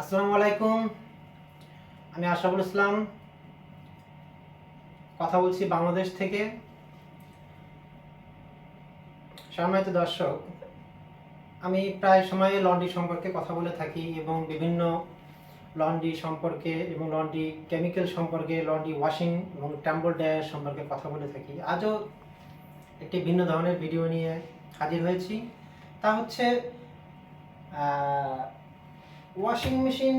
আসসালামু আলাইকুম। আমি আশরাফুল ইসলাম কথা বলছি বাংলাদেশ থেকে। সম্মানিত দর্শক, আমি প্রায় সময় লন্ড্রি সম্পর্কে কথা বলে থাকি এবং বিভিন্ন লন্ড্রি সম্পর্কে এবং লন্ড্রি কেমিক্যাল সম্পর্কে, লন্ড্রি ওয়াশিং এবং টাম্বল ড্রায়ার সম্পর্কে কথা বলে থাকি। আজও একটি ভিন্ন ধরনের ভিডিও নিয়ে হাজির হয়েছি। তা হচ্ছে ওয়াশিং মেশিন।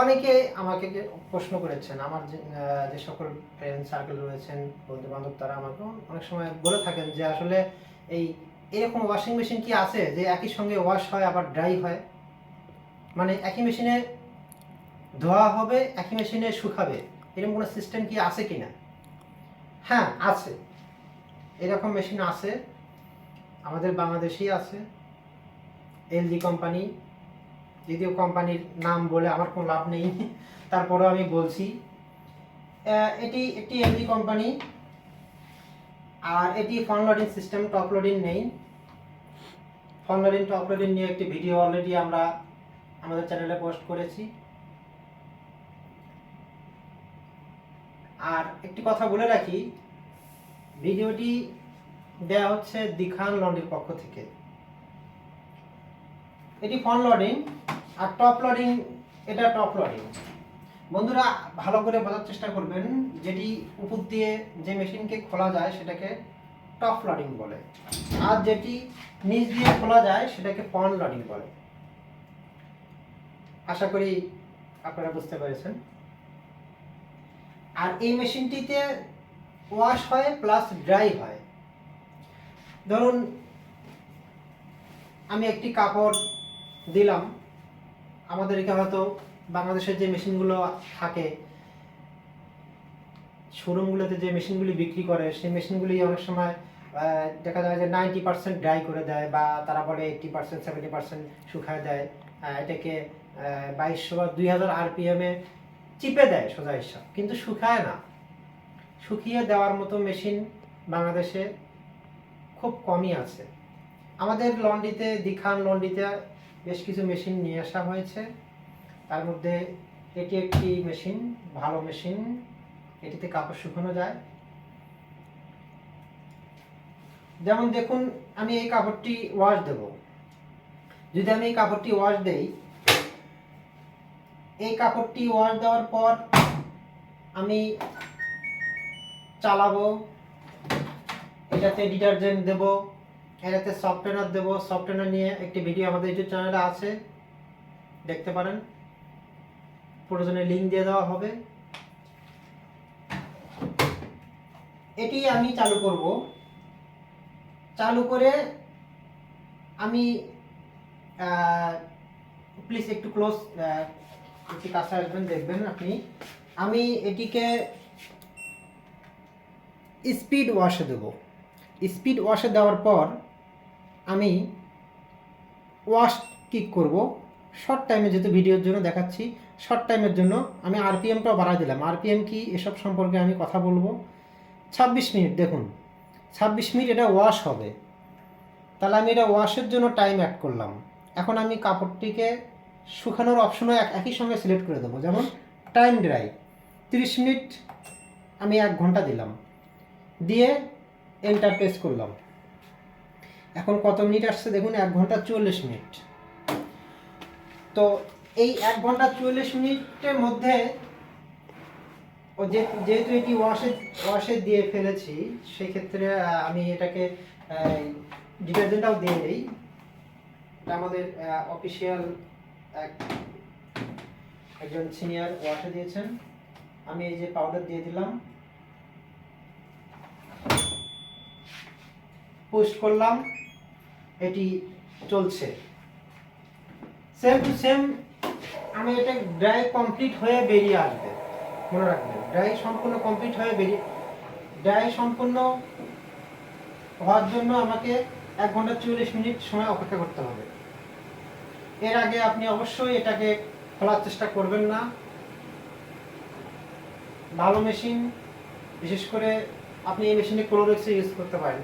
অনেকে আমাকে প্রশ্ন করেছেন, আমার যে সকল ফ্রেন্ড সার্কেল রয়েছেন, বন্ধু বান্ধব, তারা আমাকে অনেক সময় বলে থাকেন যে আসলে এরকম ওয়াশিং মেশিন কি আছে যে একই সঙ্গে ওয়াশ হয় আবার ড্রাই হয়, মানে একই মেশিনে ধোয়া হবে একই মেশিনে শুকাবে, এরকম কোনো সিস্টেম কি আছে কিনা? হ্যাঁ, আছে। এরকম মেশিন আছে, আমাদের বাংলাদেশেই আছে। এলজি কোম্পানি, যদিও কোম্পানির নাম বলে আমার কোনো লাভ নেই, তারপরেও আমি বলছি। এটি একটি এলজি কোম্পানি, আর এটি front loading system, top loading নেই। ফ্রন্ট লোডিং টপ লোডিং নিয়ে একটি ভিডিও অলরেডি আমরা আমাদের চ্যানেলে পোস্ট করেছি। আর একটি কথা বলে রাখি, ভিডিওটি দেওয়া হচ্ছে দিখান লন্ড্রির পক্ষ থেকে। এটি ফ্রন্ট লোডিং, আর টপ লোডিং, এটা টপ লোডিং। বন্ধুরা ভালো করে বোঝার চেষ্টা করবেন, যেটি উপর দিয়ে যে মেশিনকে খোলা যায় সেটাকে টপ লোডিং বলে, আর যেটি নিচ দিয়ে খোলা যায় সেটাকে ফ্রন্ট লোডিং বলে। আশা করি আপনারা বুঝতে পেরেছেন। আর এই মেশিনটিতে ওয়াশ হয় প্লাস ড্রাই হয়। ধরুন আমি একটি কাপড় দিলাম, আমাদের এখানে হয়তো বাংলাদেশের যে মেশিনগুলো থাকে, শোরুমগুলোতে যে মেশিনগুলি বিক্রি করে, সেই মেশিনগুলি অনেক সময় দেখা যায় যে 90% ড্রাই করে দেয়, বা তারা বলে 80% 70% শুকায় দেয়। এটাকে 2200 বা 2000 RPM-এ চিপে দেয় সোজা হিসাব, কিন্তু শুকায় না। শুকিয়ে দেওয়ার মতো মেশিন বাংলাদেশে খুব কমই আছে। আমাদের লন্ড্রিতে, দিখান লন্ড্রিতে বেশ কিছু মেশিন নিয়ে আসা হয়েছে। তার মধ্যে এটি একটি মেশিন, ভালো মেশিন। এটিতে কাপড় শুকানো যায়। যেমন দেখুন, আমি এই কাপড়টি ওয়াশ দেব। যদি আমি এই কাপড়টি ওয়াশ দেই, এই কাপড়টি ওয়াশ দেওয়ার পর আমি চালাবো, এটাতে ডিটারজেন্ট দেব, এটাতে সফটওয়্যার দেব। সফটওয়্যার নিয়ে একটি ভিডিও আমাদের ইউটিউব চ্যানেলে আছে, দেখতে পারেন। প্রয়োজনে লিঙ্ক দিয়ে দেওয়া হবে। এটি আমি চালু করব। চালু করে আমি প্লিজ একটু ক্লোজ, একটু কাছে আসবেন, দেখবেন আপনি। আমি এটিকে স্পিড ওয়াশে দেব। স্পিড ওয়াশে দেওয়ার পর আমি ওয়াশ কিক করব শর্ট টাইমে, যেহেতু ভিডিওর জন্য দেখাচ্ছি, শর্ট টাইমের জন্য আমি আরপিএমটাও বাড়াই দিলাম। আরপিএম কি এসব সম্পর্কে আমি কথা বলবো। 26 মিনিট, দেখুন 26 মিনিট এটা ওয়াশ হবে। তাহলে আমি এটা ওয়াশের জন্য টাইম অ্যাড করলাম। এখন আমি কাপড়টিকে শুকানোর অপশনও একই সঙ্গে সিলেক্ট করে দেবো। যেমন টাইম ড্রাই 30 মিনিট, আমি 1 ঘন্টা দিলাম, দিয়ে এন্টার প্রেস করলাম। এখন কত মিনিট আসছে দেখুন, 1 ঘন্টা 40 মিনিট। তো এই 1 ঘন্টা 40 মিনিটের মধ্যে যেহেতু এটি ওয়াশে দিয়ে ফেলেছি, সেক্ষেত্রে আমি এটাকে ডিটারজেন্টটাও দিয়ে দিই। এটা আমাদের অফিসিয়াল একজন সিনিয়র ওয়াশে দিয়েছেন। আমি এই যে পাউডার দিয়ে দিলাম, পোস্ট করলাম, এটি চলছে। সেম টু সেম আমি এটা ড্রাই কমপ্লিট হয়ে বেরিয়ে আসবে, মনে রাখবেন। ড্রাই সম্পূর্ণ কমপ্লিট হয়ে ড্রাই সম্পূর্ণ হওয়ার জন্য আমাকে 1 ঘন্টা 40 মিনিট সময় অপেক্ষা করতে হবে। এর আগে আপনি অবশ্যই এটাকে খোলার চেষ্টা করবেন না। ভালো মেশিন, বিশেষ করে আপনি এই মেশিনে ক্লোরেক্স ইউজ করতে পারেন।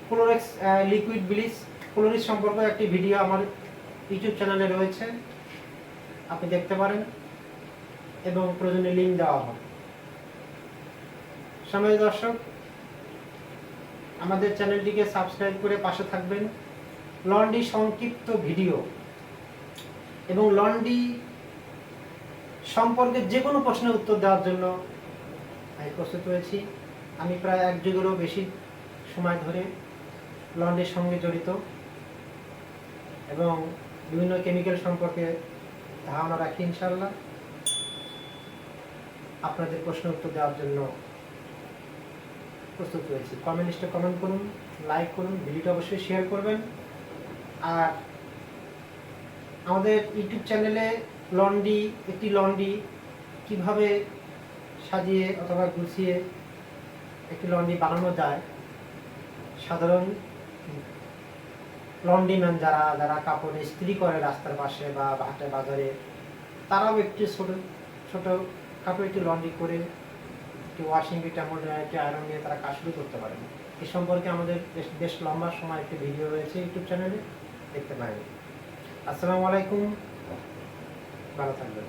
ক্লোরেক্স লিকুইড ব্লিচ, ক্লোরেক্স সম্পর্কে একটি ভিডিও আমার ইউটিউব চ্যানেলে রয়েছে, আপনি দেখতে পারেন এবং প্রয়োজনীয় লিঙ্ক দেওয়া হবে। সম্মানিত দর্শক, আমাদের চ্যানেলটিকে সাবস্ক্রাইব করে পাশে থাকবেন। লন্ড্রি সংক্ষিপ্ত ভিডিও এবং লন্ড্রি সম্পর্কে যে কোনো প্রশ্নের উত্তর দেওয়ার জন্য আমি প্রস্তুত রয়েছি। আমি প্রায় 1 যুগেরও বেশি সময় ধরে লন্ড্রির সঙ্গে জড়িত এবং বিভিন্ন কেমিক্যাল সম্পর্কে ধারণা রাখি। ইনশাআল্লাহ আপনাদের প্রশ্ন উত্তর দেওয়ার জন্য প্রস্তুত রয়েছি। কমেন্ট লিস্টে কমেন্ট করুন, লাইক করুন, ভিডিওটা অবশ্যই শেয়ার করবেন। আর আমাদের ইউটিউব চ্যানেলে একটি লন্ড্রি কিভাবে সাজিয়ে অথবা গুছিয়ে একটি লন্ড্রি বানানো যায়, সাধারণ লন্ড্রিম্যান যারা কাপড় ইস্ত্রি করে রাস্তার পাশে বা হাটে বাজারে, তারাও একটি ছোট কাপড় একটি লন্ড্রি করে একটি ওয়াশিং একটি আয়রন নিয়ে তারা কাজ শুরু করতে পারেন। এই সম্পর্কে আমাদের বেশ লম্বা সময় একটি ভিডিও রয়েছে ইউটিউব চ্যানেলে, দেখতে পারেন। আসসালামু আলাইকুম, ভালো থাকবেন।